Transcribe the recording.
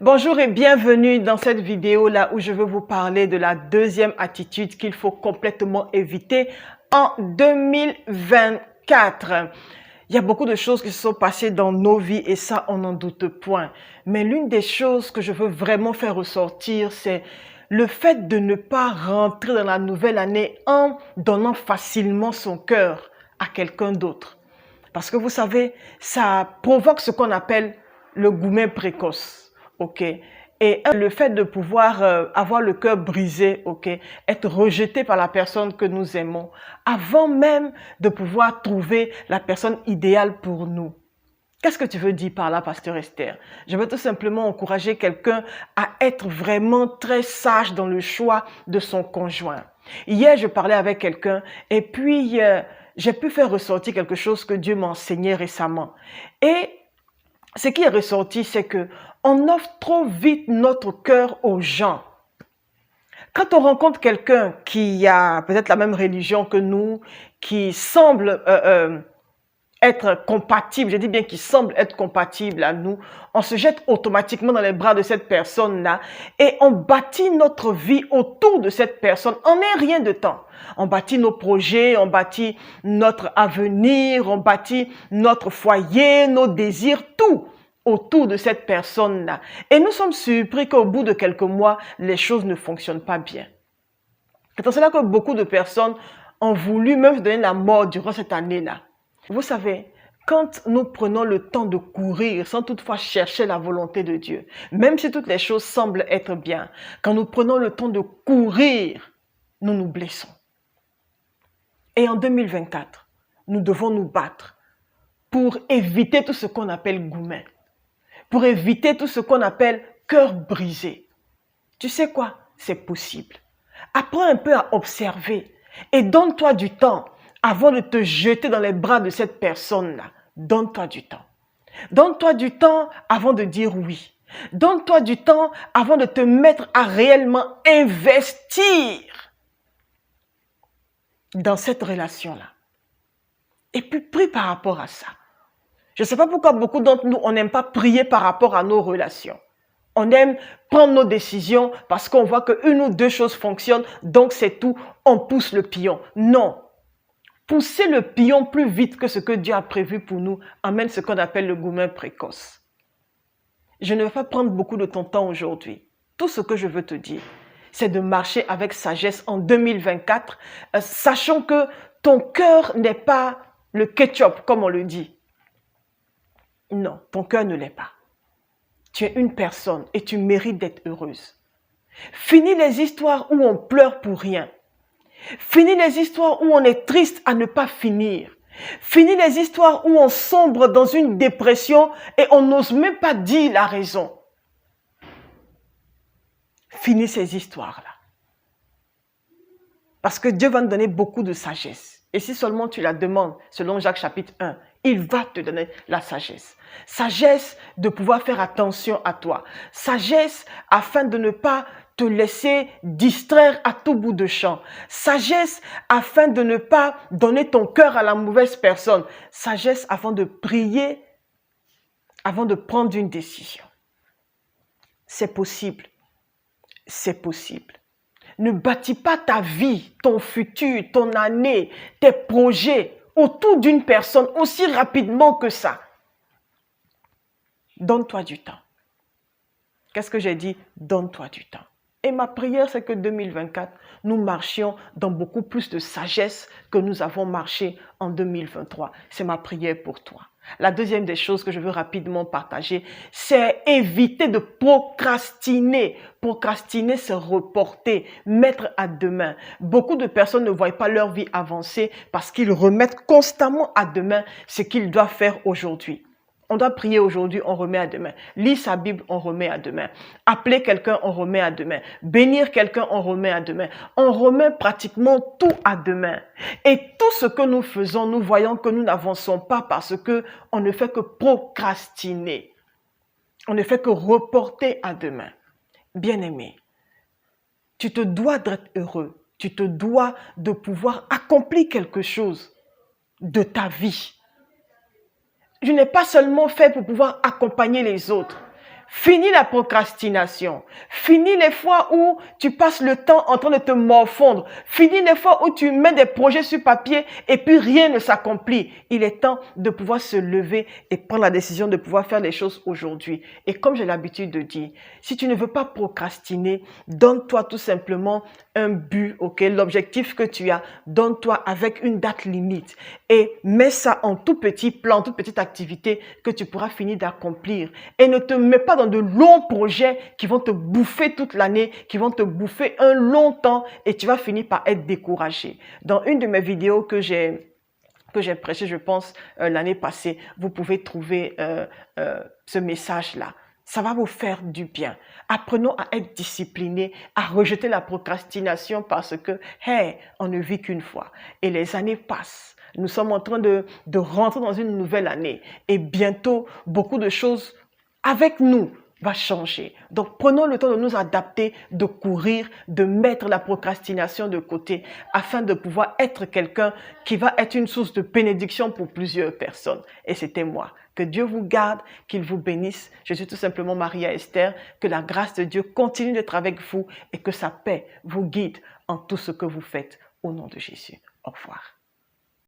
Bonjour et bienvenue dans cette vidéo là où je veux vous parler de la deuxième attitude qu'il faut complètement éviter en 2024. Il y a beaucoup de choses qui se sont passées dans nos vies et ça, on n'en doute point. Mais l'une des choses que je veux vraiment faire ressortir, c'est le fait de ne pas rentrer dans la nouvelle année en donnant facilement son cœur à quelqu'un d'autre. Parce que vous savez, ça provoque ce qu'on appelle le gourmet précoce, ok? Et le fait de pouvoir avoir le cœur brisé, ok? Être rejeté par la personne que nous aimons, avant même de pouvoir trouver la personne idéale pour nous. Qu'est-ce que tu veux dire par là, Pasteur Esther? Je veux tout simplement encourager quelqu'un à être vraiment très sage dans le choix de son conjoint. Hier, je parlais avec quelqu'un et puis j'ai pu faire ressortir quelque chose que Dieu m'a enseigné récemment. Et ce qui est ressorti, c'est que on offre trop vite notre cœur aux gens. Quand on rencontre quelqu'un qui a peut-être la même religion que nous, qui semble être compatible, je dis bien qu'il semble être compatible à nous, on se jette automatiquement dans les bras de cette personne-là et on bâtit notre vie autour de cette personne en un rien de temps. On bâtit nos projets, on bâtit notre avenir, on bâtit notre foyer, nos désirs, tout autour de cette personne-là. Et nous sommes surpris qu'au bout de quelques mois, les choses ne fonctionnent pas bien. C'est pour cela que beaucoup de personnes ont voulu même se donner la mort durant cette année-là. Vous savez, quand nous prenons le temps de courir sans toutefois chercher la volonté de Dieu, même si toutes les choses semblent être bien, quand nous prenons le temps de courir, nous nous blessons. Et en 2024, nous devons nous battre pour éviter tout ce qu'on appelle gourmet, pour éviter tout ce qu'on appelle cœur brisé. Tu sais quoi? C'est possible. Apprends un peu à observer et donne-toi du temps avant de te jeter dans les bras de cette personne-là. Donne-toi du temps. Donne-toi du temps avant de dire oui. Donne-toi du temps avant de te mettre à réellement investir dans cette relation-là. Et puis prie par rapport à ça. Je ne sais pas pourquoi beaucoup d'entre nous, on n'aime pas prier par rapport à nos relations. On aime prendre nos décisions parce qu'on voit qu'une ou deux choses fonctionnent, donc c'est tout, on pousse le pion. Non. Pousser le pion plus vite que ce que Dieu a prévu pour nous amène ce qu'on appelle le gourmet précoce. Je ne vais pas prendre beaucoup de ton temps aujourd'hui. Tout ce que je veux te dire, c'est de marcher avec sagesse en 2024, sachant que ton cœur n'est pas le ketchup, comme on le dit. Non, ton cœur ne l'est pas. Tu es une personne et tu mérites d'être heureuse. Finis les histoires où on pleure pour rien. Finis les histoires où on est triste à ne pas finir. Finis les histoires où on sombre dans une dépression et on n'ose même pas dire la raison. Finis ces histoires-là. Parce que Dieu va nous donner beaucoup de sagesse. Et si seulement tu la demandes, selon Jacques chapitre 1, il va te donner la sagesse. Sagesse de pouvoir faire attention à toi. Sagesse afin de ne pas te laisser distraire à tout bout de champ. Sagesse afin de ne pas donner ton cœur à la mauvaise personne. Sagesse avant de prier, avant de prendre une décision. C'est possible. C'est possible. Ne bâtis pas ta vie, ton futur, ton année, tes projets autour d'une personne aussi rapidement que ça. Donne-toi du temps. Qu'est-ce que j'ai dit? Donne-toi du temps. Et ma prière, c'est que 2024, nous marchions dans beaucoup plus de sagesse que nous avons marché en 2023. C'est ma prière pour toi. La deuxième des choses que je veux rapidement partager, c'est éviter de procrastiner. Procrastiner, c'est reporter, mettre à demain. Beaucoup de personnes ne voient pas leur vie avancer parce qu'ils remettent constamment à demain ce qu'ils doivent faire aujourd'hui. On doit prier aujourd'hui, on remet à demain. Lire sa Bible, on remet à demain. Appeler quelqu'un, on remet à demain. Bénir quelqu'un, on remet à demain. On remet pratiquement tout à demain. Et tout ce que nous faisons, nous voyons que nous n'avançons pas parce que on ne fait que procrastiner. On ne fait que reporter à demain. Bien-aimé, tu te dois d'être heureux. Tu te dois de pouvoir accomplir quelque chose de ta vie. Je n'ai pas seulement fait pour pouvoir accompagner les autres. Finis la procrastination. Finis les fois où tu passes le temps en train de te morfondre. Finis les fois où tu mets des projets sur papier et puis rien ne s'accomplit. Il est temps de pouvoir se lever et prendre la décision de pouvoir faire les choses aujourd'hui. Et comme j'ai l'habitude de dire, si tu ne veux pas procrastiner, donne-toi tout simplement un but, ok, l'objectif que tu as, donne-toi avec une date limite et mets ça en tout petit plan, toute petite activité que tu pourras finir d'accomplir. Et ne te mets pas dans de longs projets qui vont te bouffer toute l'année, qui vont te bouffer un long temps et tu vas finir par être découragé. Dans une de mes vidéos que j'ai prêché, je pense, l'année passée, vous pouvez trouver ce message-là. Ça va vous faire du bien. Apprenons à être disciplinés, à rejeter la procrastination parce que, hey, on ne vit qu'une fois. Et les années passent. Nous sommes en train de rentrer dans une nouvelle année. Et bientôt, beaucoup de choses avec nous va changer. Donc, prenons le temps de nous adapter, de courir, de mettre la procrastination de côté afin de pouvoir être quelqu'un qui va être une source de bénédiction pour plusieurs personnes. Et c'était moi. Que Dieu vous garde, qu'il vous bénisse. Je suis tout simplement Maria Esther. Que la grâce de Dieu continue d'être avec vous et que sa paix vous guide en tout ce que vous faites. Au nom de Jésus. Au revoir.